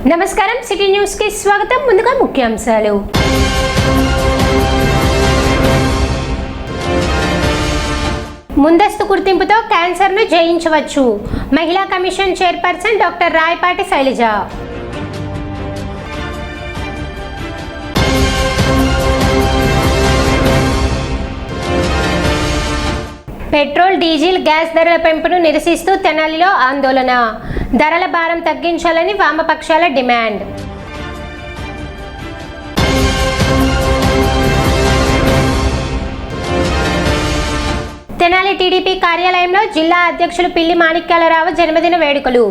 నమస్కారం, city news కి స్వాగతం. ముందుగా ముఖ్యాంశాలు. ముందస్తు గుర్తింపుతో క్యాన్సర్ను జయించవచ్చు. మహిళా commission chairperson doctor Rayapati Sailaja. Petrol, diesel, gas ధరల పెంపును నిరసిస్తూ తెనాలిలో ఆందోళన. ధరల భారం తగ్గించాలని వామపక్షాల డిమాండ్. తెనాలి టీడీపీ కార్యాలయంలో జిల్లా అధ్యక్షులు పిల్లి మాణిక్యాలరావు జన్మదిన వేడుకలు.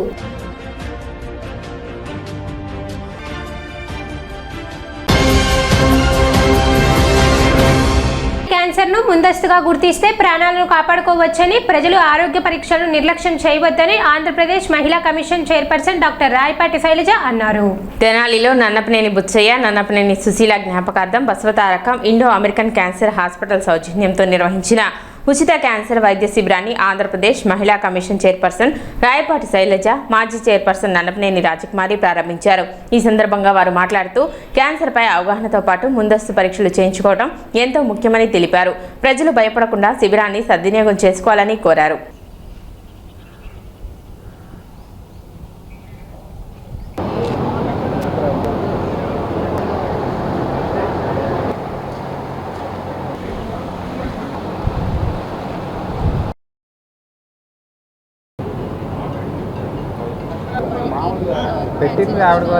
క్యాన్సర్ను ముందస్తుగా గుర్తిస్తే ప్రాణాలను కాపాడుకోవచ్చని, ప్రజలు ఆరోగ్య పరీక్షలను నిర్లక్ష్యం చేయవద్దని ఆంధ్రప్రదేశ్ మహిళా commission chairperson doctor Rayapati Sailaja అన్నారు. తెనాలిలో నన్నపనేని బుచ్చయ్య, నన్నపనేని సుశీల జ్ఞాపకార్థం Basavatarakam Indo American cancer hospital సౌజన్యంతో నిర్వహించిన ఉచిత క్యాన్సర్ వైద్య శిబిరాన్ని ఆంధ్రప్రదేశ్ మహిళా కమిషన్ చైర్పర్సన్ రాయపాటి శైలజ, మాజీ చైర్పర్సన్ నన్నపనేని రాజకుమారి ప్రారంభించారు. ఈ సందర్భంగా వారు మాట్లాడుతూ క్యాన్సర్పై అవగాహనతో పాటు ముందస్తు పరీక్షలు చేయించుకోవడం ఎంతో ముఖ్యమని తెలిపారు. ప్రజలు భయపడకుండా శిబిరాన్ని సద్వినియోగం చేసుకోవాలని కోరారు.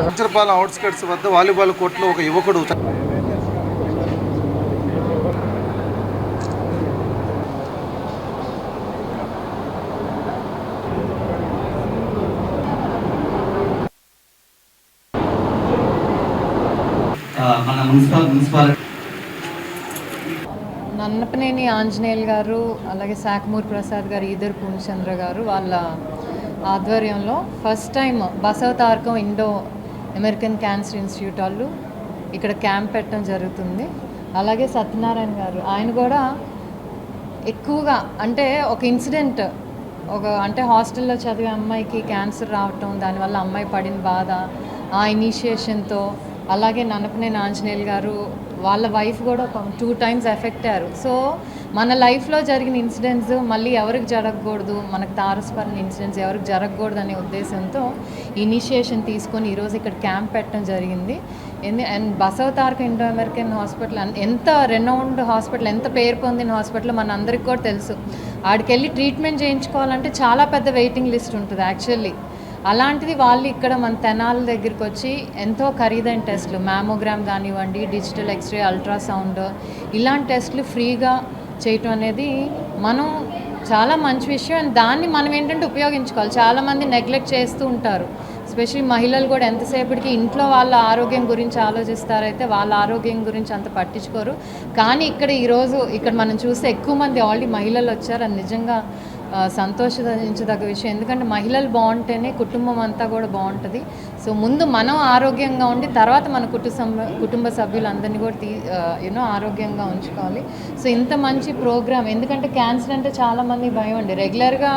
కంచరపాలెం అవుట్స్కట్స్ వద్ద వాలీబాల్ కోర్టులో ఒక యువకుడు నన్నపనేని ఆంజనేయులు గారు, అలాగే శాఖమూరి ప్రసాద్ గారు, ఈదర్ పూర్ణచంద్ర గారు వాళ్ళ ఆధ్వర్యంలో first time Basavatarakam Indo American cancer institute వాళ్ళు ఇక్కడ క్యాంప్ పెట్టడం జరుగుతుంది. అలాగే సత్యనారాయణ గారు, ఆయన కూడా ఎక్కువగా అంటే ఒక ఇన్సిడెంట్, అంటే హాస్టల్లో చదివే అమ్మాయికి క్యాన్సర్ రావటం, దానివల్ల అమ్మాయి పడిన బాధ, ఆ ఇనిషియేషన్తో, అలాగే నన్నపనేని ఆంజనేయులు గారు వాళ్ళ వైఫ్ కూడా 2 times ఎఫెక్ట్ అయ్యారు. సో మన లైఫ్లో జరిగిన ఇన్సిడెంట్స్ మళ్ళీ ఎవరికి జరగకూడదు, మనకు తారసపడిన ఇన్సిడెంట్స్ ఎవరికి జరగకూడదు అనే ఉద్దేశంతో ఇనిషియేషన్ తీసుకొని ఈరోజు ఇక్కడ క్యాంప్ పెట్టడం జరిగింది. And Basavataraka Indo American hospital ఎంత రెనౌండ్ హాస్పిటల్, ఎంత పేరు పొందిన హాస్పిటల్ మన అందరికీ కూడా తెలుసు. ఆడికి వెళ్ళి ట్రీట్మెంట్ చేయించుకోవాలంటే చాలా పెద్ద వెయిటింగ్ లిస్ట్ ఉంటుంది యాక్చువల్లీ. అలాంటిది వాళ్ళు ఇక్కడ మన తెనాలి దగ్గరికి వచ్చి ఎంతో ఖరీదైన టెస్టులు, మ్యామోగ్రామ్ కానివ్వండి, డిజిటల్ ఎక్స్రే, అల్ట్రాసౌండ్, ఇలాంటి టెస్టులు ఫ్రీగా చేయటం అనేది మనం చాలా మంచి విషయం. అండ్ దాన్ని మనం ఏంటంటే ఉపయోగించుకోవాలి. చాలామంది నెగ్లెక్ట్ చేస్తూ ఉంటారు. ఎస్పెషల్లీ మహిళలు కూడా ఎంతసేపటికి ఇంట్లో వాళ్ళ ఆరోగ్యం గురించి ఆలోచిస్తారైతే వాళ్ళ ఆరోగ్యం గురించి అంత పట్టించుకోరు. కానీ ఈరోజు ఇక్కడ మనం చూస్తే ఎక్కువ మంది ఆల్రెడీ మహిళలు వచ్చారు. అది నిజంగా సంతోషించదగ్గ విషయం. ఎందుకంటే మహిళలు బాగుంటేనే కుటుంబం అంతా కూడా బాగుంటుంది. సో ముందు మనం ఆరోగ్యంగా ఉండి తర్వాత మన కుటుంబ సభ్యులందరినీ కూడా ఆరోగ్యంగా ఉంచుకోవాలి. సో ఇంత మంచి ప్రోగ్రామ్, ఎందుకంటే క్యాన్సర్ అంటే చాలామంది భయం అండి. రెగ్యులర్గా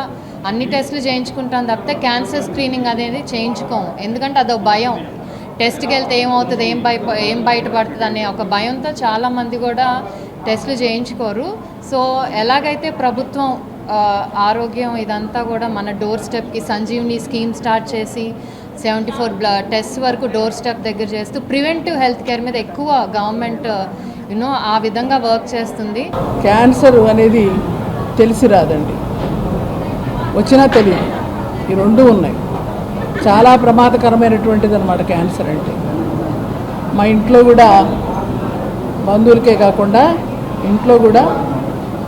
అన్ని టెస్టులు చేయించుకుంటాం తప్పితే క్యాన్సర్ స్క్రీనింగ్ అనేది చేయించుకోము. ఎందుకంటే అదో భయం, టెస్ట్కి వెళ్తే ఏమవుతుంది, ఏం బయటపడుతుంది అనే ఒక భయంతో చాలామంది కూడా టెస్టులు చేయించుకోరు. సో ఎలాగైతే ప్రభుత్వం ఆరోగ్యం ఇదంతా కూడా మన డోర్ స్టెప్కి సంజీవని స్కీమ్ స్టార్ట్ చేసి 74 టెస్ట్ వరకు డోర్ స్టెప్ దగ్గర చేస్తూ ప్రివెంటివ్ హెల్త్ కేర్ మీద ఎక్కువ గవర్నమెంట్ ఆ విధంగా వర్క్ చేస్తుంది. క్యాన్సర్ అనేది తెలిసి రాదండి, వచ్చినా తెలియదు. ఈ రెండు ఉన్నాయి. చాలా ప్రమాదకరమైనటువంటిది అనమాట క్యాన్సర్ అంటే. మా ఇంట్లో కూడా బంధువులకే కాకుండా ఇంట్లో కూడా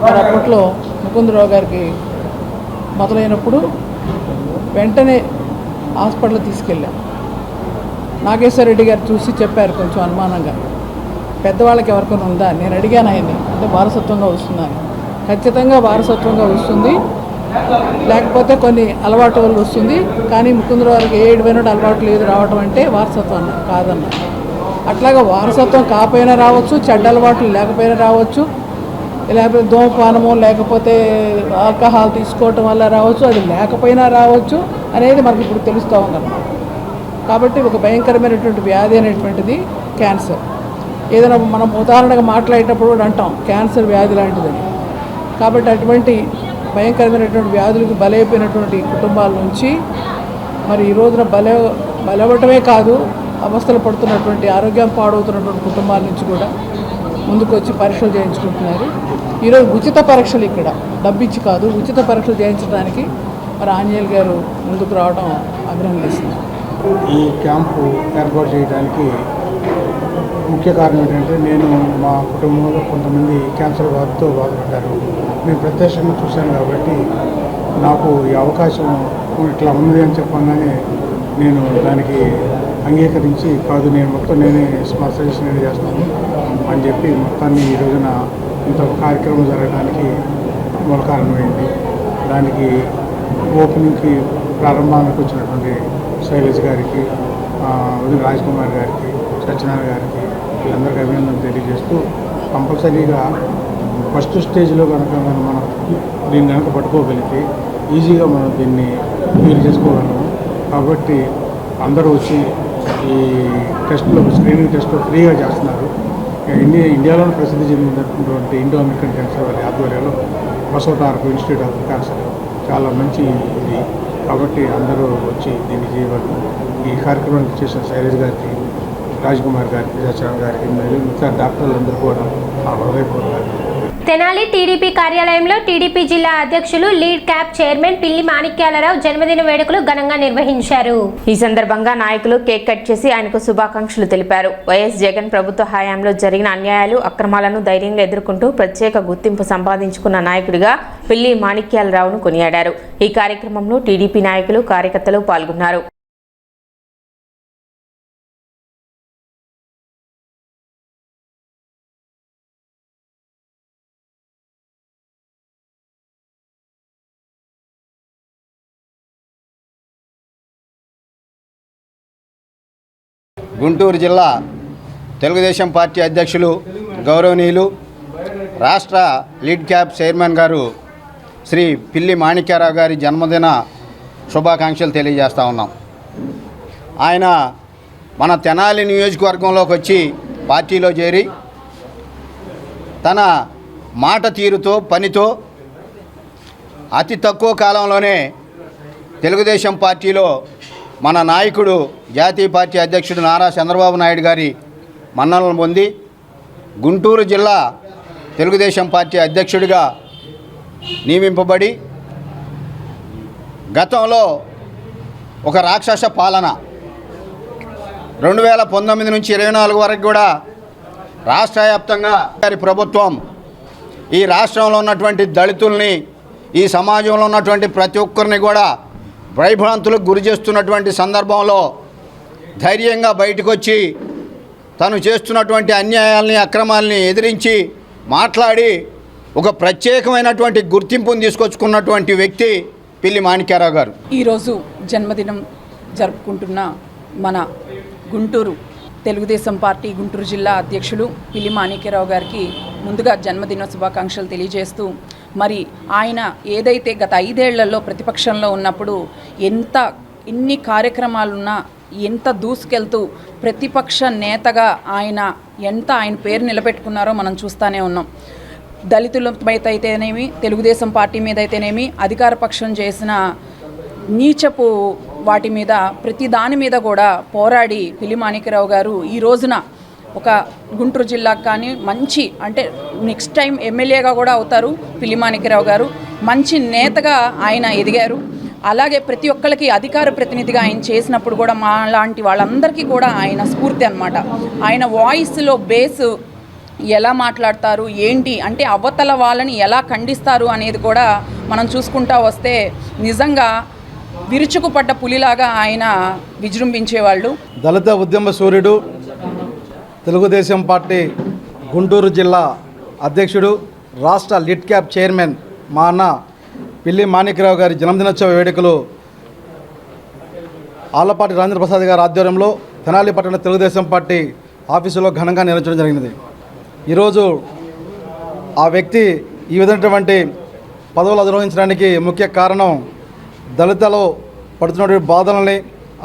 మరి అప్పట్లో ముకుందరావు గారికి మొదలైనప్పుడు వెంటనే హాస్పిటల్ తీసుకెళ్ళాం. నాగేశ్వర రెడ్డి గారు చూసి చెప్పారు కొంచెం అనుమానంగా, పెద్దవాళ్ళకి ఎవరికైనా ఉందా? నేను అడిగాను ఆయన్ని, అంటే వారసత్వంగా వస్తుందని. ఖచ్చితంగా వారసత్వంగా వస్తుంది, లేకపోతే కొన్ని అలవాటు వల్ల వస్తుంది. కానీ ముకుందరావు గారికి 7 అలవాటు లేదు రావటం అంటే వారసత్వం అన్న కాదన్న. అట్లాగా వారసత్వం కాకపోయినా రావచ్చు, చెడ్డ అలవాట్లు లేకపోయినా రావచ్చు, లేకపోతే ధూమపానము లేకపోతే ఆల్కహాల్ తీసుకోవటం వల్ల రావచ్చు, అది లేకపోయినా రావచ్చు అనేది మనకి ఇప్పుడు తెలుస్తూ ఉందన్నమాట. కాబట్టి ఒక భయంకరమైనటువంటి వ్యాధి అనేటువంటిది క్యాన్సర్. ఏదైనా మనం ఉదాహరణగా మాట్లాడేటప్పుడు కూడా అంటాం క్యాన్సర్ వ్యాధి లాంటిదని. కాబట్టి అటువంటి భయంకరమైనటువంటి వ్యాధులకు బలైపోయినటువంటి కుటుంబాల నుంచి మరి ఈ రోజున బలవటమే కాదు, అవస్థలు పడుతున్నటువంటి ఆరోగ్యం పాడవుతున్నటువంటి కుటుంబాల నుంచి కూడా ముందుకు వచ్చి పరీక్షలు చేయించుకుంటున్నారు. ఈరోజు ఉచిత పరీక్షలు, ఇక్కడ డబ్బిచ్చి కాదు, ఉచిత పరీక్షలు చేయించడానికి మరి ఆంజనేయులు గారు ముందుకు రావడం అభినందిస్తున్నారు. ఈ క్యాంపు ఏర్పాటు చేయడానికి ముఖ్య కారణం ఏంటంటే నేను మా కుటుంబంలో కొంతమంది క్యాన్సర్ బాధతో బాధపడ్డారు. నేను ప్రత్యక్షంగా చూశాను కాబట్టి నాకు ఈ అవకాశం ఇట్లా ఉంది అని చెప్పగానే నేను దానికి అంగీకరించి కాదు నేను మొత్తం నేనే స్పాన్సరేషన్ నేనే చేస్తాను అని చెప్పి మొత్తాన్ని ఈ రోజున ఇంత కార్యక్రమం జరగడానికి మూల కారణమైంది. దానికి ఓపెనింగ్కి ప్రారంభానికి వచ్చినటువంటి శైలజ్ గారికి, రాజ్ కుమార్ గారికి, సత్యనారాయణ గారికి వీళ్ళందరికీ అభినందనలు తెలియజేస్తూ కంపల్సరీగా ఫస్ట్ స్టేజ్లో కనుక మనం దీన్ని కనుక పట్టుకోగలిగితే ఈజీగా మనం దీన్ని క్లియర్ చేసుకోగలము. కాబట్టి అందరూ వచ్చి ఈ టెస్ట్లో స్క్రీనింగ్ టెస్ట్లో ఫ్రీగా చేస్తున్నారు. ఇండియాలోనే ప్రసిద్ధి చెందినటువంటి ఇండో అమెరికన్ క్యాన్సర్ వారి ఆధ్వర్యంలో బసవతారకం ఇన్స్టిట్యూట్ ఆఫ్ క్యాన్సర్ చాలా మంచి ఇది. కాబట్టి అందరూ వచ్చి దీన్ని చేయగలరు. ఈ కార్యక్రమానికి చేసిన శైలజ్ గారికి, రాజ్ కుమార్ గారికి, సత్యనారాయణ గారికి మరియు మిగతా డాక్టర్లందరూ కూడా ఆ హృదయపూర్వక. తెనాలి టీడీపీ కార్యాలయంలో టీడీపీ జిల్లా అధ్యక్షులు లీడ్ క్యాప్ చైర్మన్ పిల్లి మాణిక్యాలరావు జన్మదిన వేడుకలు ఘనంగా నిర్వహించారు. ఈ సందర్భంగా నాయకులు కేక్ కట్ చేసి ఆయనకు శుభాకాంక్షలు తెలిపారు. వైఎస్ జగన్ ప్రభుత్వ హయాంలో జరిగిన అన్యాయాలు, అక్రమాలను ధైర్యంగా ఎదుర్కొంటూ ప్రత్యేక గుర్తింపు సంపాదించుకున్న నాయకుడిగా పిల్లి మాణిక్యాలరావును కొనియాడారు. ఈ కార్యక్రమంలో టీడీపీ నాయకులు, కార్యకర్తలు పాల్గొన్నారు. గుంటూరు జిల్లా తెలుగుదేశం పార్టీ అధ్యక్షులు గౌరవనీయులు రాష్ట్ర లీడ్ క్యాప్ చైర్మన్ గారు శ్రీ పిల్లి మాణిక్యారావు గారి జన్మదిన శుభాకాంక్షలు తెలియజేస్తూ ఉన్నాం. ఆయన మన తెనాలి నియోజకవర్గంలోకి వచ్చి పార్టీలో చేరి తన మాట తీరుతో, పనితో అతి తక్కువ కాలంలోనే తెలుగుదేశం పార్టీలో మన నాయకుడు, జాతీయ పార్టీ అధ్యక్షుడు నారా చంద్రబాబు నాయుడు గారి మన్ననలు పొంది గుంటూరు జిల్లా తెలుగుదేశం పార్టీ అధ్యక్షుడిగా నియమింపబడి గతంలో ఒక రాక్షస పాలన 2019 నుంచి 24 వరకు కూడా రాష్ట్ర వ్యాప్తంగా గారి ప్రభుత్వం ఈ రాష్ట్రంలో ఉన్నటువంటి దళితుల్ని, ఈ సమాజంలో ఉన్నటువంటి ప్రతి ఒక్కరిని కూడా భయభ్రాంతులకు గురి చేస్తున్నటువంటి సందర్భంలో ధైర్యంగా బయటకు వచ్చి తను చేస్తున్నటువంటి అన్యాయాల్ని, అక్రమాలని ఎదిరించి మాట్లాడి ఒక ప్రత్యేకమైనటువంటి గుర్తింపును తీసుకొచ్చుకున్నటువంటి వ్యక్తి పిల్లి మాణిక్యారావు గారు. ఈరోజు జన్మదినం జరుపుకుంటున్న మన గుంటూరు తెలుగుదేశం పార్టీ గుంటూరు జిల్లా అధ్యక్షులు పిల్లి మాణిక్యారావు గారికి ముందుగా జన్మదిన శుభాకాంక్షలు తెలియజేస్తూ, మరి ఆయన ఏదైతే గత 5 ఏళ్లలో ప్రతిపక్షంలో ఉన్నప్పుడు ఎన్ని కార్యక్రమాలున్నా ఎంత దూసుకెళ్తూ ప్రతిపక్ష నేతగా ఆయన పేరు నిలబెట్టుకున్నారో మనం చూస్తూనే ఉన్నాం. దళితుల మీద అయితేనేమి, తెలుగుదేశం పార్టీ మీద అయితేనేమి, అధికార పక్షం చేసిన నీచపు వాటి మీద ప్రతి దాని మీద కూడా పోరాడి పిల్లి మాణిక్యారావు గారు ఈ రోజున ఒక గుంటూరు జిల్లాకు కానీ మంచి, అంటే నెక్స్ట్ టైం ఎమ్మెల్యేగా కూడా అవుతారు పిల్లి మాణిక్యారావు గారు. మంచి నేతగా ఆయన ఎదిగారు. అలాగే ప్రతి ఒక్కరికి అధికార ప్రతినిధిగా ఆయన చేసినప్పుడు కూడా మా లాంటి వాళ్ళందరికీ కూడా ఆయన స్ఫూర్తి అన్నమాట. ఆయన వాయిస్లో బేస్ ఎలా మాట్లాడతారు, ఏంటి అంటే అవతల వాళ్ళని ఎలా ఖండిస్తారు అనేది కూడా మనం చూసుకుంటా వస్తే నిజంగా విరుచుకుపడ్డ పులిలాగా ఆయన విజృంభించేవాళ్ళు. దళిత ఉద్యమ సూర్యుడు, తెలుగుదేశం పార్టీ గుంటూరు జిల్లా అధ్యక్షుడు, రాష్ట్ర లిడ్ క్యాప్ చైర్మన్ మా అన్న పిల్లి మాణిక్యారావు గారి జన్మదినోత్సవ వేడుకలు ఆళ్లపాటి రాజేంద్ర ప్రసాద్ గారి ఆధ్వర్యంలో తెనాలి పట్టణ తెలుగుదేశం పార్టీ ఆఫీసులో ఘనంగా నిర్వహించడం జరిగినది. ఈరోజు ఆ వ్యక్తి ఈ విధమైనటువంటి పదవులు అధిరోహించడానికి ముఖ్య కారణం దళితులు పడుతున్నటువంటి బాధలని,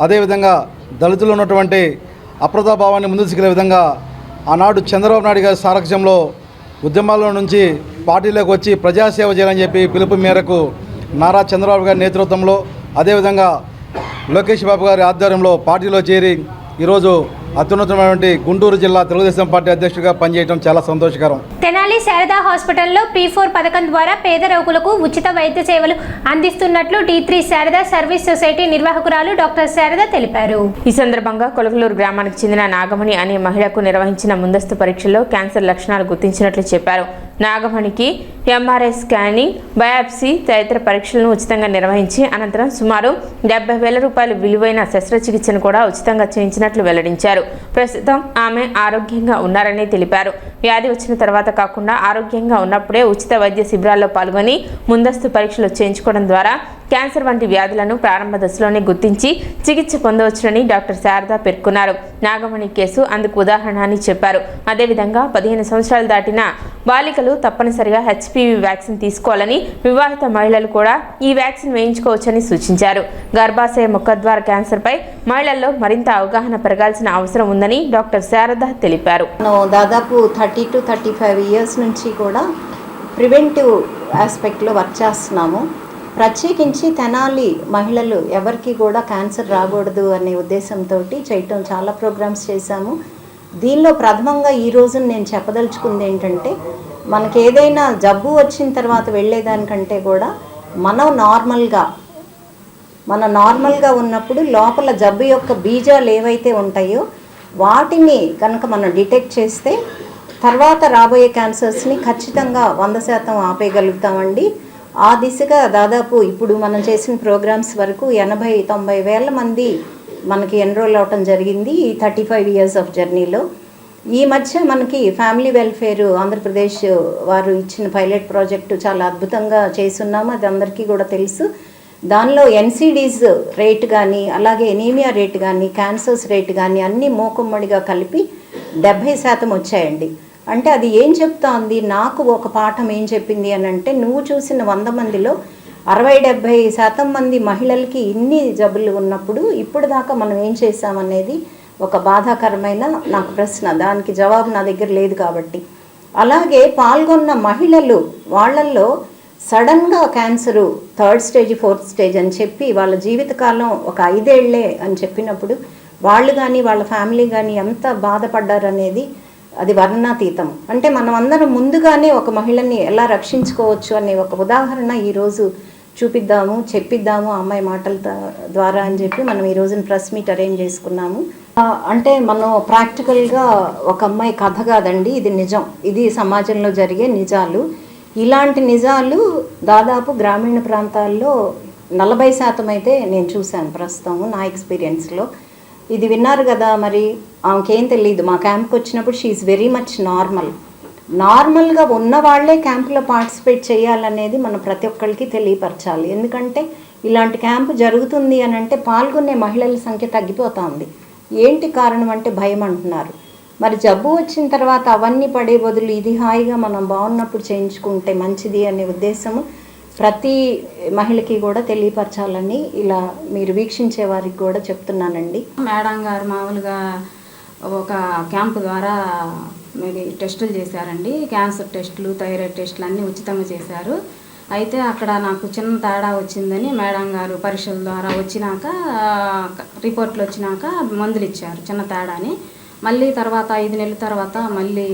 అదేవిధంగా దళితులు ఉన్నటువంటి అప్రతాభావాన్ని ముందుకు తీసుకెళ్లే విధంగా ఆనాడు చంద్రబాబు నాయుడు గారి సారథ్యంలో ఉద్యమాల్లో నుంచి పార్టీలోకి వచ్చి ప్రజాసేవ చేయాలని చెప్పి పిలుపు మేరకు నారా చంద్రబాబు గారి నేతృత్వంలో అదేవిధంగా లోకేష్ బాబు గారి ఆధ్వర్యంలో పార్టీలో చేరి ఈరోజు అత్యున్నతమైనటువంటి గుంటూరు జిల్లా తెలుగుదేశం పార్టీ అధ్యక్షుడిగా పనిచేయడం చాలా సంతోషకరం. తెనాలి శారదా హాస్పిటల్లో P4 పథకం ద్వారా పేద రోగులకు ఉచిత వైద్య సేవలు అందిస్తున్నట్లు D3 శారదా సర్వీస్ సొసైటీ నిర్వాహకురాలు డాక్టర్ శారదా తెలిపారు. ఈ సందర్భంగా కొలగలూరు గ్రామానికి చెందిన నాగమణి అనే మహిళకు నిర్వహించిన ముందస్తు పరీక్షల్లో క్యాన్సర్ లక్షణాలు గుర్తించినట్లు చెప్పారు. నాగమణికి MRI స్కానింగ్, బయాప్సీ తదితర పరీక్షలను ఉచితంగా నిర్వహించి అనంతరం సుమారు 70,000 రూపాయల విలువైన శస్త్రచికిత్సను కూడా ఉచితంగా చేయించినట్లు వెల్లడించారు. ప్రస్తుతం ఆమె ఆరోగ్యంగా ఉన్నారని తెలిపారు. వ్యాధి వచ్చిన తర్వాత కాకుండా ఆరోగ్యంగా ఉన్నప్పుడే ఉచిత వైద్య శిబిరాల్లో పాల్గొని ముందస్తు పరీక్షలు చేయించుకోవడం ద్వారా క్యాన్సర్ వంటి వ్యాధులను ప్రారంభ దశలోనే గుర్తించి చికిత్స పొందవచ్చునని డాక్టర్ శారదా పేర్కొన్నారు. నాగమణి కేసు అందుకు ఉదాహరణ అని చెప్పారు. అదేవిధంగా 15 సంవత్సరాలు దాటిన బాలికలు తప్పనిసరిగా HPV వ్యాక్సిన్ తీసుకోవాలని, వివాహిత మహిళలు కూడా ఈ వ్యాక్సిన్ వేయించుకోవచ్చని సూచించారు. గర్భాశయ ముఖద్వార క్యాన్సర్పై మహిళల్లో మరింత అవగాహన పెరగాల్సిన అవసరం ఉందని డాక్టర్ శారదా తెలిపారు. దాదాపు 30 to 35 ఇయర్స్ నుంచి కూడా ప్రివెంటివ్ ఆస్పెక్ట్లో వర్క్ చేస్తున్నాము. ప్రత్యేకించి తెనాలి మహిళలు ఎవరికి కూడా క్యాన్సర్ రాకూడదు అనే ఉద్దేశంతో చేయటం చాలా ప్రోగ్రామ్స్ చేశాము. దీనిలో ప్రథమంగా ఈ రోజు నేను చెప్పదలుచుకుంది ఏంటంటే, మనకి ఏదైనా జబ్బు వచ్చిన తర్వాత వెళ్ళేదానికంటే కూడా మనం నార్మల్గా ఉన్నప్పుడు లోపల జబ్బు యొక్క బీజాలు ఏవైతే ఉంటాయో వాటిని కనుక మనం డిటెక్ట్ చేస్తే తర్వాత రాబోయే క్యాన్సర్స్ని ఖచ్చితంగా 100% ఆపేయగలుగుతామండి. ఆ దిశగా దాదాపు ఇప్పుడు మనం చేసిన ప్రోగ్రామ్స్ వరకు 80-90 వేల మంది మనకి ఎన్రోల్ అవటం జరిగింది ఈ 35 ఇయర్స్ ఆఫ్ జర్నీలో. ఈ మధ్య మనకి ఫ్యామిలీ వెల్ఫేర్ ఆంధ్రప్రదేశ్ వారు ఇచ్చిన పైలట్ ప్రాజెక్టు చాలా అద్భుతంగా చేస్తున్నాము, అది అందరికీ కూడా తెలుసు. దానిలో NCDs రేట్ కానీ, అలాగే ఎనీమియా రేట్ కానీ, క్యాన్సర్స్ రేట్ కానీ అన్నీ మోకమ్మడిగా కలిపి 70% వచ్చాయండి. అంటే అది ఏం చెప్తా ఉంది, నాకు ఒక పాఠం ఏం చెప్పింది అని అంటే, నువ్వు చూసిన 100 మందిలో 60-70% మంది మహిళలకి ఇన్ని జబ్బులు ఉన్నప్పుడు ఇప్పుడు దాకా మనం ఏం చేసామనేది ఒక బాధాకరమైన నాకు ప్రశ్న. దానికి జవాబు నా దగ్గర లేదు కాబట్టి. అలాగే పాల్గొన్న మహిళలు వాళ్ళల్లో సడన్గా cancer 3rd stage 4th stage అని చెప్పి వాళ్ళ జీవితకాలం ఒక 5 ఏళ్లే అని చెప్పినప్పుడు వాళ్ళు కానీ వాళ్ళ ఫ్యామిలీ కానీ ఎంత బాధపడ్డారనేది అది వర్ణనాతీతం. అంటే మనం అందరం ముందుగానే ఒక మహిళని ఎలా రక్షించుకోవచ్చు అనే ఒక ఉదాహరణ ఈరోజు చూపిద్దాము, చెప్పిద్దాము అమ్మాయి మాటల ద్వారా అని చెప్పి మనం ఈ రోజున ప్రెస్ మీట్ అరేంజ్ చేసుకున్నాము. అంటే మనం ప్రాక్టికల్గా ఒక అమ్మాయి కథ కాదండి, ఇది నిజం, ఇది సమాజంలో జరిగే నిజాలు. ఇలాంటి నిజాలు దాదాపు గ్రామీణ ప్రాంతాల్లో 40% అయితే నేను చూశాను ప్రస్తుతం నా ఎక్స్పీరియన్స్లో. ఇది విన్నారు కదా, మరి ఆమెకేం తెలియదు. మా క్యాంప్కి వచ్చినప్పుడు షీ ఈజ్ వెరీ మచ్ నార్మల్గా ఉన్న వాళ్ళే క్యాంపులో పార్టిసిపేట్ చేయాలనేది మనం ప్రతి ఒక్కరికి తెలియపరచాలి. ఎందుకంటే ఇలాంటి క్యాంపు జరుగుతుంది అని అంటే పాల్గొనే మహిళల సంఖ్య తగ్గిపోతుంది. ఏంటి కారణం అంటే భయం అంటున్నారు. మరి జబ్బు వచ్చిన తర్వాత అవన్నీ పడే బదులు ఇది హాయిగా మనం బాగున్నప్పుడు చేయించుకుంటే మంచిది అనే ఉద్దేశము ప్రతి మహిళకి కూడా తెలియపరచాలని ఇలా మీరు వీక్షించే వారికి కూడా చెప్తున్నానండి. మేడం గారు మామూలుగా ఒక క్యాంపు ద్వారా మీరు టెస్టులు చేశారండి. క్యాన్సర్ టెస్టులు, థైరాయిడ్ టెస్టులు అన్నీ ఉచితంగా చేశారు. అయితే అక్కడ నాకు చిన్న తేడా వచ్చిందని మేడం గారు పరీక్షల ద్వారా వచ్చినాక రిపోర్ట్లు వచ్చినాక మందులు ఇచ్చారు చిన్న తేడాని. మళ్ళీ తర్వాత 5 నెలల తర్వాత మళ్ళీ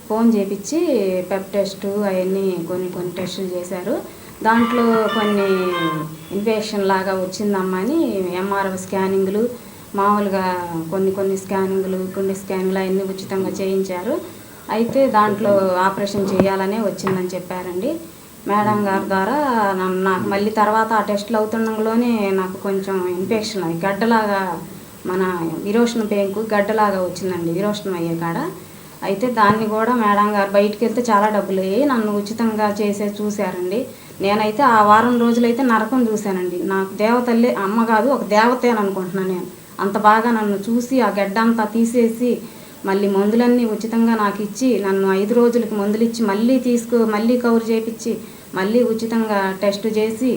ఫోన్ చేపించి పెప్ టెస్టు అవన్నీ కొన్ని టెస్టులు చేశారు. దాంట్లో కొన్ని ఇన్ఫెక్షన్ లాగా వచ్చిందమ్మా అని MRI స్కానింగ్లు, మామూలుగా కొన్ని స్కానింగ్లు, గుండె స్కానింగ్లు అవన్నీ ఉచితంగా చేయించారు. అయితే దాంట్లో ఆపరేషన్ చేయాలనే వచ్చిందని చెప్పారండి మేడం గారి ద్వారా. నాకు మళ్ళీ తర్వాత ఆ టెస్టులు అవుతుండగానే నాకు కొంచెం ఇన్ఫెక్షన్ అయ్యి గడ్డలాగా, మన విరోచనం పేంకు గడ్డలాగా వచ్చిందండి విరోచనం అయ్యే కాడ. అయితే దాన్ని కూడా మేడం గారు బయటికి వెళ్తే చాలా డబ్బులు అయ్యి నన్ను ఉచితంగా చూశారండి. నేనైతే ఆ వారం రోజులైతే నరకం చూశానండి. నాకు దేవతల్లే, అమ్మ కాదు ఒక దేవతే అని అనుకుంటున్నాను నేను. అంత బాగా నన్ను చూసి ఆ గడ్డ అంతా తీసేసి మళ్ళీ మందులన్నీ ఉచితంగా నాకు ఇచ్చి నన్ను 5 రోజులకి మందులు ఇచ్చి మళ్ళీ కవర్ చేయించి మళ్ళీ ఉచితంగా టెస్ట్ చేసి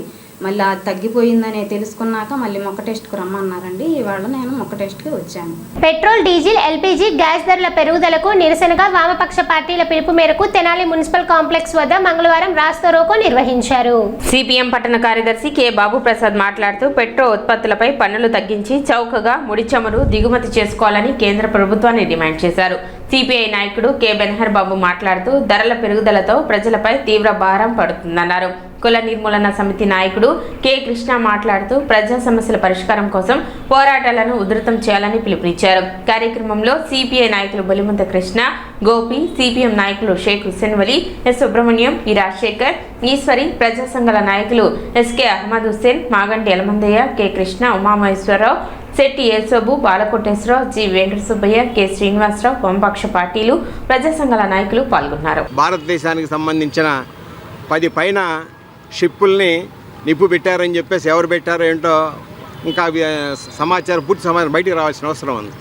మళ్ళీ అది తగ్గిపోయిందని తెలుసుకున్నాక మళ్ళీ మొక్క టెస్ట్కి రమ్మన్నారండి. ఇవాళ నేను మొక్క టెస్ట్కి వచ్చాను. పెట్రోల్, డీజిల్, ఎల్పీజీ, గ్యాస్ ధరల పెరుగుదలకు నిరసనగా వామపక్ష పార్టీల పిలుపు మేరకు తెనాలి మున్సిపల్ కాంప్లెక్స్ వద్ద మంగళవారం రాస్తా రోకో నిర్వహించారు. సిపిఎం పట్టణ కార్యదర్శి కె బాబు ప్రసాద్ మాట్లాడుతూ పెట్రోల్ ఉత్పత్తులపై పన్నులు తగ్గించి చౌకగా ముడి చమురు దిగుమతి చేసుకోవాలని కేంద్ర ప్రభుత్వాన్ని డిమాండ్ చేశారు. సిపిఐ నాయకుడు కె బెన్హర్ బాబు మాట్లాడుతూ ధరల పెరుగుదలతో ప్రజలపై తీవ్ర భారం పడుతుందన్నారు. కుల నిర్మూలన సమితి నాయకుడు కె కృష్ణ మాట్లాడుతూ ప్రజా సమస్యల పరిష్కారం కోసం పోరాటాలను ఉధృతం చేయాలని పిలుపునిచ్చారు. కార్యక్రమంలో సిపిఐ నాయకులు బొలిముంత కృష్ణ, గోపి, సిపిఎం నాయకులు షేక్ హుస్సేన్ వలి, ఎస్ సుబ్రహ్మణ్యం, పి రాజశేఖర్, ఈశ్వరి, ప్రజా సంఘాల నాయకులు SK Ahmed Hussain, Maganti Elamandaiah, K Krishna, Umamaheswararao, Shetty Esobu, Balakoteswararao, G Venkata Subbaiah, K Srinivasarao, వామపక్ష పార్టీలు, ప్రజా సంఘాల నాయకులు పాల్గొన్నారు. భారతదేశానికి సంబంధించిన 10 పైన షిప్పుల్ని నిప్పు పెట్టారని చెప్పేసి ఎవరు పెట్టారో ఏంటో ఇంకా సమాచారం, పూర్తి సమాచారం బయటికి రావాల్సిన అవసరం ఉంది.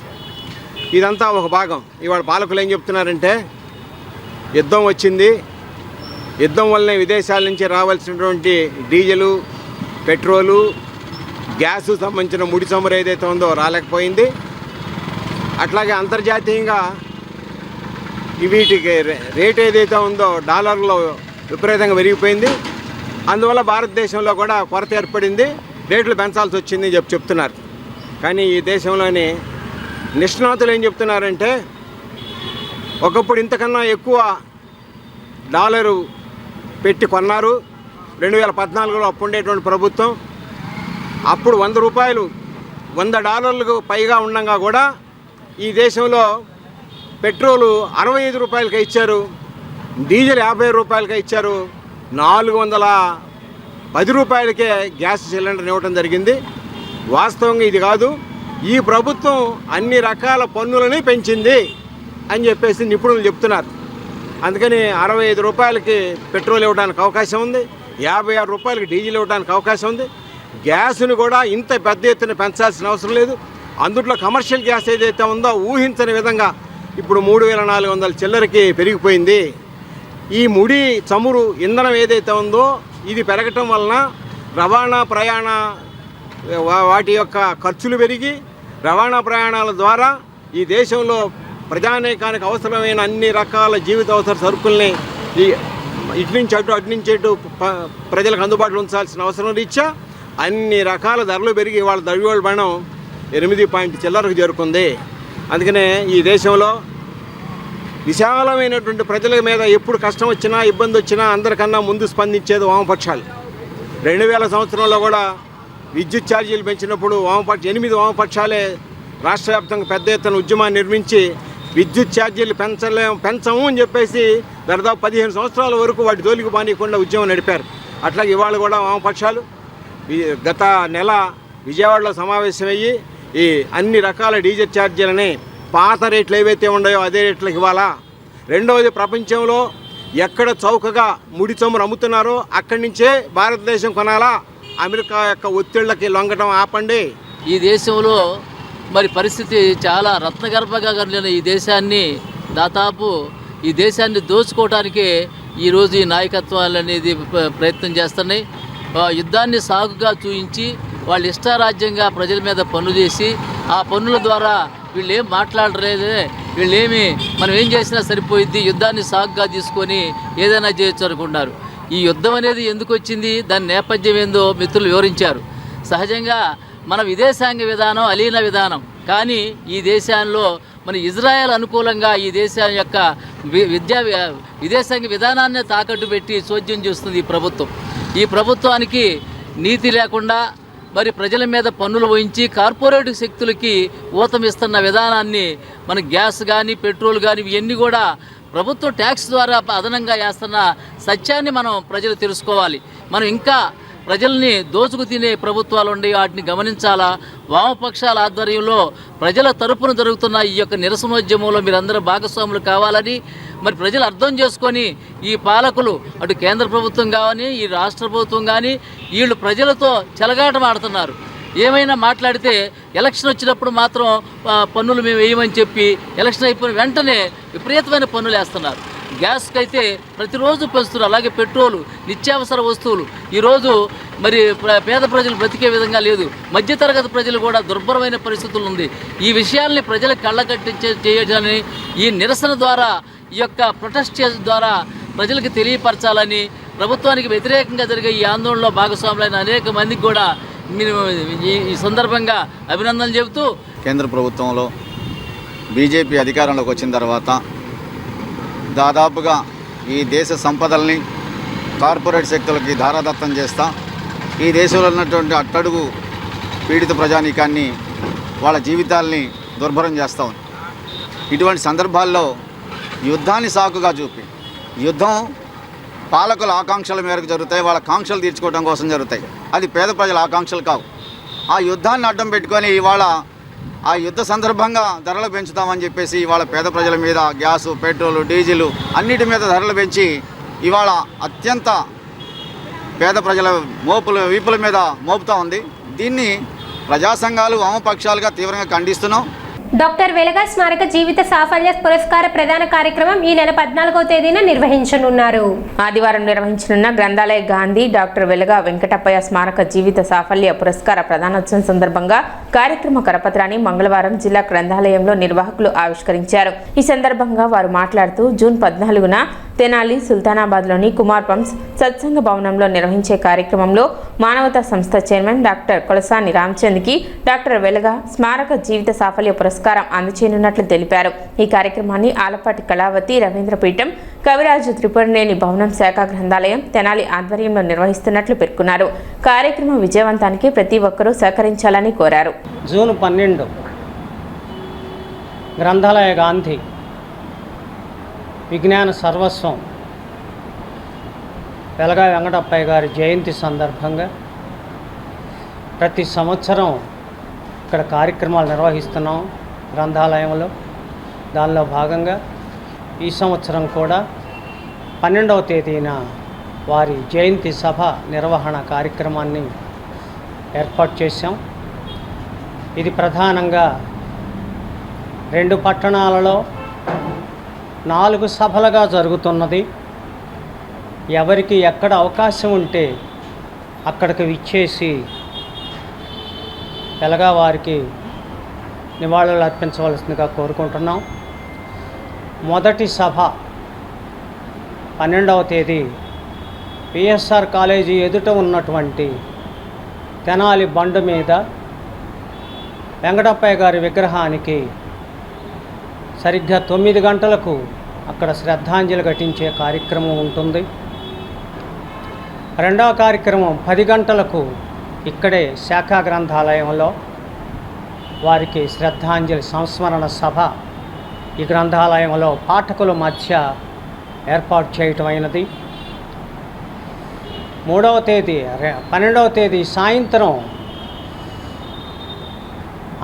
ఇదంతా ఒక భాగం. ఇవాళ పాలకులు ఏం చెప్తున్నారంటే యుద్ధం వచ్చింది, యుద్ధం వల్లనే విదేశాల నుంచి రావాల్సినటువంటి డీజిలు, పెట్రోలు, గ్యాసు సంబంధించిన ముడి చమురు ఏదైతే ఉందో రాలేకపోయింది. అట్లాగే అంతర్జాతీయంగా వీటికి రేట్ ఏదైతే ఉందో డాలర్లో విపరీతంగా పెరిగిపోయింది. అందువల్ల భారతదేశంలో కూడా కొరత ఏర్పడింది, రేట్లు పెంచాల్సి వచ్చింది చెప్తున్నారు. కానీ ఈ దేశంలోని నిష్ణాతులు ఏం చెప్తున్నారంటే ఒకప్పుడు ఇంతకన్నా ఎక్కువ డాలరు పెట్టి కొన్నారు. 2014లో అప్పుడు ఉండేటువంటి ప్రభుత్వం అప్పుడు $100 పైగా ఉండగా కూడా ఈ దేశంలో పెట్రోలు 65 రూపాయలకే ఇచ్చారు, డీజిల్ 50 రూపాయలకే ఇచ్చారు, 410 రూపాయలకే గ్యాస్ సిలిండర్ ఇవ్వడం జరిగింది. వాస్తవంగా ఇది కాదు. ఈ ప్రభుత్వం అన్ని రకాల పన్నులని పెంచింది అని చెప్పేసి నిపుణులు చెప్తున్నారు. అందుకని 65 రూపాయలకి పెట్రోల్ ఇవ్వడానికి అవకాశం ఉంది, 56 రూపాయలకి డీజిల్ ఇవ్వడానికి అవకాశం ఉంది. గ్యాస్ను కూడా ఇంత పెద్ద ఎత్తున పెంచాల్సిన అవసరం లేదు. అందుట్లో కమర్షియల్ గ్యాస్ ఏదైతే ఉందో ఊహించని విధంగా ఇప్పుడు 3400 చిల్లరకి పెరిగిపోయింది. ఈ ముడి చమురు ఇంధనం ఏదైతే ఉందో ఇది పెరగటం వలన రవాణా ప్రయాణ వాటి యొక్క ఖర్చులు పెరిగి రవాణా ప్రయాణాల ద్వారా ఈ దేశంలో ప్రజానీకానికి అవసరమైన అన్ని రకాల జీవిత అవసర సరుకుల్ని ఇటు నుంచి అటు ప్రజలకు అందుబాటులో ఉంచాల్సిన అవసరం రీత్యా అన్ని రకాల ధరలు పెరిగి వాళ్ళ ద్రవ్యోల్బణం 8 చిల్లరకు చేరుకుంది. అందుకనే ఈ దేశంలో విశాలమైనటువంటి ప్రజల మీద ఎప్పుడు కష్టం వచ్చినా ఇబ్బంది వచ్చినా అందరికన్నా ముందు స్పందించేది వామపక్షాలు. 2000 సంవత్సరంలో కూడా విద్యుత్ ఛార్జీలు పెంచినప్పుడు 8 వామపక్షాలే రాష్ట్ర వ్యాప్తంగా పెద్ద ఎత్తున ఉద్యమాన్ని నిర్మించి విద్యుత్ ఛార్జీలు పెంచము అని చెప్పేసి దాదాపు 15 సంవత్సరాల వరకు వాటి జోలికి బానీయకుండా ఉద్యమం నడిపారు. అట్లాగే ఇవాళ కూడా వామపక్షాలు గత నెల విజయవాడలో సమావేశమయ్యి ఈ అన్ని రకాల డీజిల్ ఛార్జీలని పాత రేట్లు ఏవైతే ఉన్నాయో అదే రేట్లకు ఇవ్వాలా. రెండవది, ప్రపంచంలో ఎక్కడ చౌకగా ముడి చమురు అమ్ముతున్నారో అక్కడి నుంచే భారతదేశం కొనాలా. అమెరికా యొక్క ఒత్తిళ్లకి లొంగటం ఆపండి. ఈ దేశంలో మరి పరిస్థితి చాలా రత్నగర్భంగా కలిగిన ఈ దేశాన్ని దాదాపు ఈ దేశాన్ని దోచుకోవడానికి ఈరోజు ఈ నాయకత్వాలు అనేది ప్రయత్నం చేస్తున్నాయి. యుద్ధాన్ని సాగుగా చూయించి వాళ్ళు ఇష్టారాజ్యంగా ప్రజల మీద పన్ను చేసి ఆ పన్నుల ద్వారా వీళ్ళు ఏం మాట్లాడలేదే, వీళ్ళేమి మనం ఏం చేసినా సరిపోయిద్ది, యుద్ధాన్ని సాగుగా తీసుకొని ఏదైనా చేయొచ్చు అనుకుంటున్నారు. ఈ యుద్ధం అనేది ఎందుకు వచ్చింది, దాని నేపథ్యం ఏందో మిత్రులు వివరించారు. సహజంగా మన విదేశాంగ విధానం అలీన విధానం, కానీ ఈ దేశాల్లో మన ఇజ్రాయెల్ అనుకూలంగా ఈ దేశం యొక్క విదేశాంగ విధానాన్ని తాకట్టు పెట్టి చోద్యం చేస్తుంది ఈ ప్రభుత్వం. ఈ ప్రభుత్వానికి నీతి లేకుండా మరి ప్రజల మీద పన్నులు వహించి కార్పొరేట్ శక్తులకి ఊతమిస్తున్న విధానాన్ని మన గ్యాస్ కానీ పెట్రోల్ కానీ ఇవన్నీ కూడా ప్రభుత్వం ట్యాక్స్ ద్వారా అదనంగా వేస్తున్న సత్యాన్ని మనం ప్రజలు తెలుసుకోవాలి. మనం ఇంకా ప్రజల్ని దోచుకు తినే ప్రభుత్వాలు ఉండి వాటిని గమనించాలా. వామపక్షాల ఆధ్వర్యంలో ప్రజల తరపున జరుగుతున్న ఈ యొక్క నిరసనోద్యమంలో మీరందరూ భాగస్వాములు కావాలని మరి ప్రజలు అర్థం చేసుకొని ఈ పాలకులు అటు కేంద్ర ప్రభుత్వం కానీ ఈ రాష్ట్ర ప్రభుత్వం కానీ వీళ్ళు ప్రజలతో చెలగాటం ఆడుతున్నారు. ఏమైనా మాట్లాడితే ఎలక్షన్ వచ్చినప్పుడు మాత్రం పన్నులు మేము వేయమని చెప్పి ఎలక్షన్ అయిపోయిన వెంటనే విపరీతమైన పన్నులు వేస్తున్నారు. గ్యాస్కి అయితే ప్రతిరోజు పెంచుతున్నారు. అలాగే పెట్రోలు, నిత్యావసర వస్తువులు ఈరోజు మరి పేద ప్రజలు బ్రతికే విధంగా లేదు. మధ్యతరగతి ప్రజలు కూడా దుర్భరమైన పరిస్థితులు ఉంది. ఈ విషయాల్ని ప్రజలకు కళ్ళకట్టించే చేయడాన్ని ఈ నిరసన ద్వారా, ఈ యొక్క ప్రొటెస్ట్ ద్వారా ప్రజలకు తెలియపరచాలని, ప్రభుత్వానికి వ్యతిరేకంగా జరిగే ఈ ఆందోళనలో భాగస్వాములైన అనేక మందికి కూడా ఈ సందర్భంగా అభినందనలు చెబుతూ, కేంద్ర ప్రభుత్వంలో బీజేపీ అధికారంలోకి వచ్చిన తర్వాత దాదాపుగా ఈ దేశ సంపదల్ని కార్పొరేట్ శక్తులకి ధారాదత్తం చేస్తా ఈ దేశంలో ఉన్నటువంటి అట్టడుగు పీడిత ప్రజానీకాన్ని వాళ్ళ జీవితాల్ని దుర్భరం చేస్తూ ఉంది. ఇటువంటి సందర్భాల్లో యుద్ధాన్ని సాకుగా చూపి, యుద్ధం పాలకుల ఆకాంక్షల మేరకు జరుగుతాయి, వాళ్ళ కాంక్షలు తీర్చుకోవడం కోసం జరుగుతాయి. అది పేద ప్రజల ఆకాంక్షలు కావు. ఆ యుద్ధాన్ని అడ్డం పెట్టుకొని ఇవాళ ఆ యుద్ధ సందర్భంగా ధరలు పెంచుతామని చెప్పేసి ఇవాళ పేద ప్రజల మీద గ్యాసు, పెట్రోలు, డీజిలు అన్నిటి మీద ధరలు పెంచి ఇవాళ అత్యంత పేద ప్రజల వీపుల మీద మోపుతూ ఉంది. దీన్ని ప్రజా సంఘాలు, వామపక్షాలుగా తీవ్రంగా ఖండిస్తున్నాం. డాక్టర్ వెలగ స్మారక జీవిత సాఫల్య పురస్కార ప్రదాన కార్యక్రమం ఈ నెల 14వ తేదీన నిర్వహించనున్నారు. ఆదివారం నిర్వహించనున్న గ్రంథాలయ గాంధీ డాక్టర్ వెలగ వెంకటప్పయ్య స్మారక జీవిత సాఫల్య పురస్కార ప్రదానోత్సవం సందర్భంగా కార్యక్రమ కరపత్రాన్ని మంగళవారం జిల్లా గ్రంథాలయంలో నిర్వాహకులు ఆవిష్కరించారు. ఈ సందర్భంగా వారు మాట్లాడుతూ జూన్ 14న తెనాలి సుల్తానాబాద్లోని కుమార్ పంప్స్ సత్సంగ భవనంలో నిర్వహించే కార్యక్రమంలో మానవతా సంస్థ చైర్మన్ డాక్టర్ కొలసాని రామచంద్కి డాక్టర్ వెలగ స్మారక జీవిత సాఫల్య పురస్కారం అందజేయనున్నట్లు తెలిపారు. ఈ కార్యక్రమాన్ని ఆలపాటి కళావతి రవీంద్రపీఠం, కవిరాజు త్రిపురనేని భవనం శాఖ గ్రంథాలయం తెనాలి ఆధ్వర్యంలో నిర్వహిస్తున్నట్లు పేర్కొన్నారు. కార్యక్రమం విజయవంతానికి ప్రతి ఒక్కరూ సహకరించాలని కోరారు. జూన్ 12 గ్రంథాలయ గాంధీ విజ్ఞాన సర్వస్వం వెలగ వెంకటప్పయ్య గారి జయంతి సందర్భంగా ప్రతి సంవత్సరం ఇక్కడ కార్యక్రమాలు నిర్వహిస్తున్నాం గ్రంథాలయంలో. దానిలో భాగంగా ఈ సంవత్సరం కూడా 12వ తేదీన వారి జయంతి సభ నిర్వహణ కార్యక్రమాన్ని ఏర్పాటు చేశాం. ఇది ప్రధానంగా 2 పట్టణాలలో 4 సభలుగా జరుగుతున్నది. ఎవరికి ఎక్కడ అవకాశం ఉంటే అక్కడికి విచ్చేసి వెలగా వారికి నివాళులు అర్పించవలసిందిగా కోరుకుంటున్నాం. మొదటి సభ 12వ తేదీ పిఎస్ఆర్ కాలేజీ ఎదుట ఉన్నటువంటి తెనాలి బండు మీద వెంకటప్పయ్య గారి విగ్రహానికి సరిగ్గా 9 గంటలకు అక్కడ శ్రద్ధాంజలి ఘటించే కార్యక్రమం ఉంటుంది. రెండవ కార్యక్రమం 10 గంటలకు ఇక్కడే శాఖా గ్రంథాలయంలో వారికి శ్రద్ధాంజలి సంస్మరణ సభ ఈ గ్రంథాలయంలో పాఠకుల మధ్య ఏర్పాటు చేయటం అయినది. 12వ తేదీ సాయంత్రం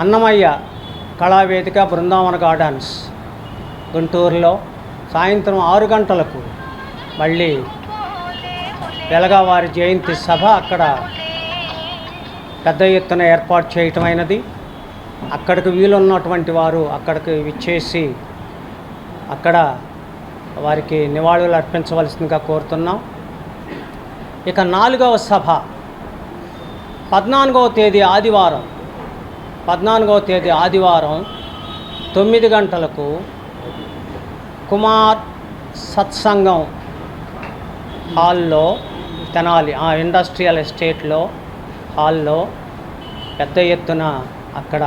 అన్నమయ్య కళావేదిక బృందావన గార్డెన్స్ గుంటూరులో సాయంత్రం 6 గంటలకు మళ్ళీ వెలగ వారి జయంతి సభ అక్కడ పెద్ద ఎత్తున ఏర్పాటు చేయటం అయినది. అక్కడికి వీలున్నటువంటి వారు అక్కడికి విచ్చేసి అక్కడ వారికి నివాళులు అర్పించవలసిందిగా కోరుతున్నాం. ఇక 4వ సభ 14వ తేదీ ఆదివారం 9 గంటలకు కుమార్ సత్సంగం హాల్లో తెనాలి ఇండస్ట్రియల్ ఎస్టేట్లో హాల్లో పెద్ద ఎత్తున అక్కడ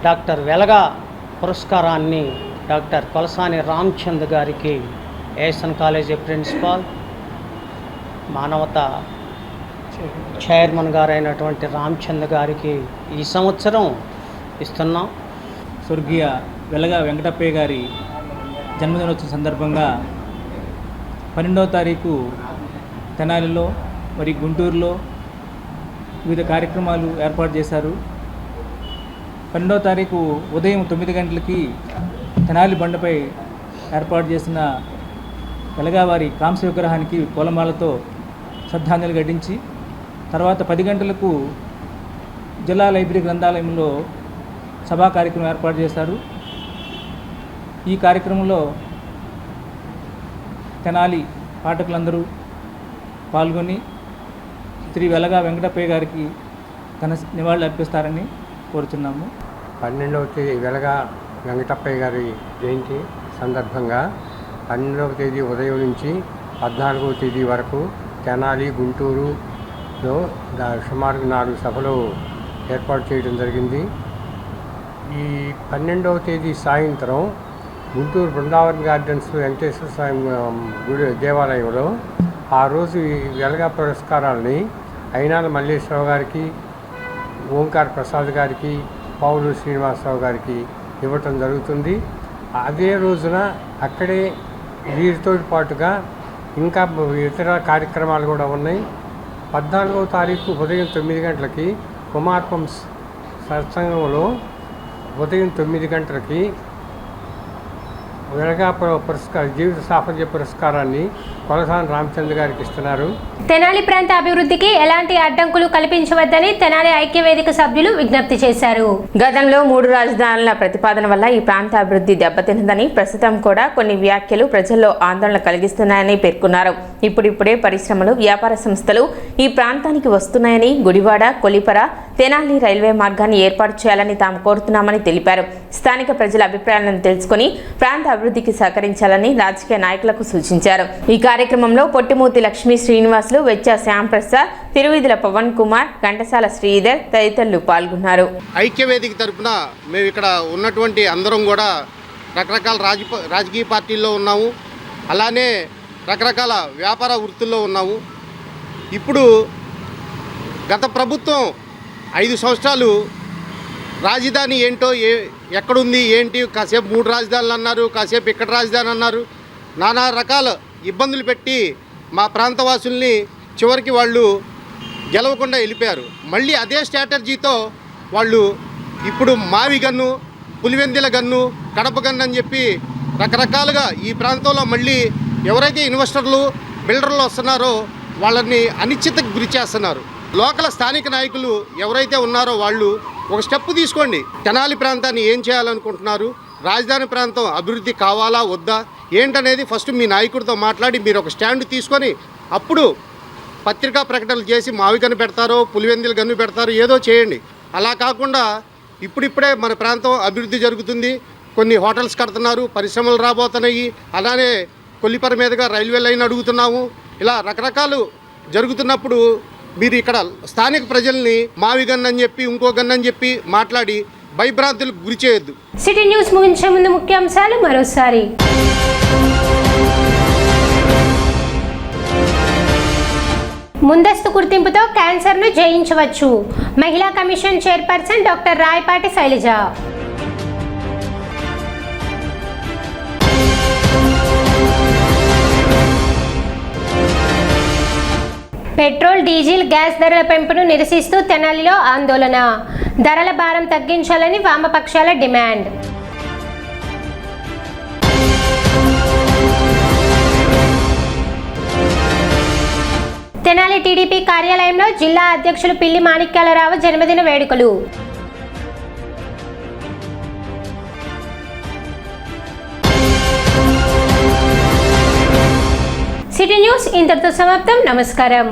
డాక్టర్ వెలగ పురస్కారాన్ని డాక్టర్ కొలసాని రామచంద్ గారికి ఏఎస్ఎన్ కాలేజీ ప్రిన్సిపాల్, మానవతా చైర్మన్ గారైనటువంటి రామచంద్ గారికి ఈ సంవత్సరం ఇస్తున్నాం. స్వర్గీయ వెలగ వెంకటప్పయ్య గారి జన్మదినోత్సవం సందర్భంగా 12వ తారీఖు తెనాలిలో మరి గుంటూరులో వివిధ కార్యక్రమాలు ఏర్పాటు చేశారు. 12వ తారీఖు ఉదయం 9 గంటలకి తెనాలి బండపై ఏర్పాటు చేసిన వెలగవారి కాంస్య విగ్రహానికి పూలమాలతో శ్రద్ధాంజలి ఘటించి తర్వాత 10 గంటలకు జిల్లా లైబ్రరీ గ్రంథాలయంలో సభా కార్యక్రమం ఏర్పాటు చేశారు. ఈ కార్యక్రమంలో తెనాలి పాఠకులందరూ పాల్గొని శ్రీ వెలగా వెంకటప్పయ్య గారికి తన నివాళులు అర్పిస్తారని కోరుతున్నాము. 12వ తేదీ వెలగా వెంకటప్పయ్య గారి జయంతి సందర్భంగా 12వ తేదీ ఉదయం నుంచి 14వ తేదీ వరకు తెనాలి గుంటూరులో సుమారు 4 సభలు ఏర్పాటు చేయడం జరిగింది. ఈ 12వ తేదీ సాయంత్రం గుంటూరు బృందావన్ గార్డెన్స్ వెంకటేశ్వర స్వామి గుడి దేవాలయంలో ఆ రోజు ఈ వెలగా పురస్కారాలని అయినాల మల్లేశ్వరరావు గారికి, ఓంకార్ ప్రసాద్ గారికి, పావులు శ్రీనివాసరావు గారికి ఇవ్వటం జరుగుతుంది. అదే రోజున అక్కడే వీరితో పాటుగా ఇంకా ఇతర కార్యక్రమాలు కూడా ఉన్నాయి. 14వ తారీఖు ఉదయం 9 గంటలకి కుమార్పం సత్సంగంలో ఉదయం 9 గంటలకి వెలగా జీవిత సాఫల్య పురస్కారాన్ని కొలసాని రామచంద్ర గారికి ఇస్తున్నారు. తెనాలి ప్రాంత అభివృద్ధికి ఎలాంటి అడ్డంకులు కల్పించవద్దని తెనాలి ఐక్యవేదిక సభ్యులు విజ్ఞప్తి చేశారు. గతంలో 3 రాజధానుల ప్రతిపాదన వల్ల ఈ ప్రాంత అభివృద్ధి దెబ్బతిన్నదని, ప్రస్తుతం కూడా కొన్ని వ్యాఖ్యలు ప్రజల్లో ఆందోళన కలిగిస్తున్నాయని పేర్కొన్నారు. ఇప్పుడిప్పుడే పరిశ్రమలు, వ్యాపార సంస్థలు ఈ ప్రాంతానికి వస్తున్నాయని, గుడివాడ, కొలిపర, తెనాలి రైల్వే మార్గాన్ని ఏర్పాటు చేయాలని తాము కోరుతున్నామని తెలిపారు. స్థానిక ప్రజల అభిప్రాయాలను తెలుసుకుని ప్రాంత అభివృద్ధికి సహకరించాలని రాజకీయ నాయకులకు సూచించారు. ఈ కార్యక్రమంలో పొట్టిమూర్తి లక్ష్మీ శ్రీనివాసులు, వెచ్చ శ్యాంప్రసాద్, తిరువిధుల పవన్ కుమార్, ఘంటసాల శ్రీధర్ తదితరులు పాల్గొన్నారు. ఐక్యవేదిక తరఫున మేము ఇక్కడ ఉన్నటువంటి అందరం కూడా రకరకాల రాజకీయ పార్టీల్లో ఉన్నాము, అలానే రకరకాల వ్యాపార వృత్తుల్లో ఉన్నాము. ఇప్పుడు గత ప్రభుత్వం 5 సంవత్సరాలు రాజధాని ఏంటో ఎక్కడుంది ఏంటి, కాసేపు 3 రాజధానులు అన్నారు, కాసేపు ఇక్కడ రాజధాని అన్నారు, నానా రకాల ఇబ్బందులు పెట్టి మా ప్రాంతవాసుల్ని చివరికి వాళ్ళు గెలవకుండా వెళ్ళిపోయారు. మళ్ళీ అదే స్ట్రాటజీతో వాళ్ళు ఇప్పుడు మావి gun, Pulivendula gun, Kadapa gun అని చెప్పి రకరకాలుగా ఈ ప్రాంతంలో మళ్ళీ ఎవరైతే ఇన్వెస్టర్లు, బిల్డర్లు వస్తున్నారో వాళ్ళని అనిశ్చితకు గురి చేస్తున్నారు. లోకల్ స్థానిక నాయకులు ఎవరైతే ఉన్నారో వాళ్ళు ఒక స్టెప్ తీసుకోండి. తెనాలి ప్రాంతాన్ని ఏం చేయాలనుకుంటున్నారు, రాజధాని ప్రాంతం అభివృద్ధి కావాలా వద్దా ఏంటనేది ఫస్ట్ మీ నాయకుడితో మాట్లాడి మీరు ఒక స్టాండ్ తీసుకొని అప్పుడు పత్రికా ప్రకటనలు చేసి మావి గన్ను పెడతారో, పులివెందులు గన్ను పెడతారో ఏదో చేయండి. అలా కాకుండా ఇప్పుడిప్పుడే మన ప్రాంతం అభివృద్ధి జరుగుతుంది, కొన్ని హోటల్స్ కడుతున్నారు, పరిశ్రమలు రాబోతున్నాయి, అలానే కొల్లిపర మీదుగా రైల్వే లైన్ అడుగుతున్నాము. ఇలా రకరకాలు జరుగుతున్నప్పుడు మీరు ఇక్కడ స్థానిక ప్రజల్ని మావి గన్ అని చెప్పి ఇంకో గన్ అని చెప్పి మాట్లాడి భయభ్రాంతులకు గురి చేయొద్దు. సిటీ న్యూస్ ముగించే ముందు ముఖ్యాంశాలు మరోసారి. ముందస్తు గుర్తింపుతో క్యాన్సర్ను జయించవచ్చు. మహిళా commission chairperson doctor Rayapati Sailaja. Petrol, diesel, gas ధరల పెంపును నిరసిస్తూ తెనాలిలో ఆందోళన. ధరల భారం తగ్గించాలని వామపక్షాల డిమాండ్. తెనాలి టీడీపీ కార్యాలయంలో జిల్లా అధ్యక్షులు పిల్లి మాణిక్యాలరావు జన్మదిన వేడుకలు. సిటీ న్యూస్ ఇంతటితో సమాప్తం. నమస్కారం.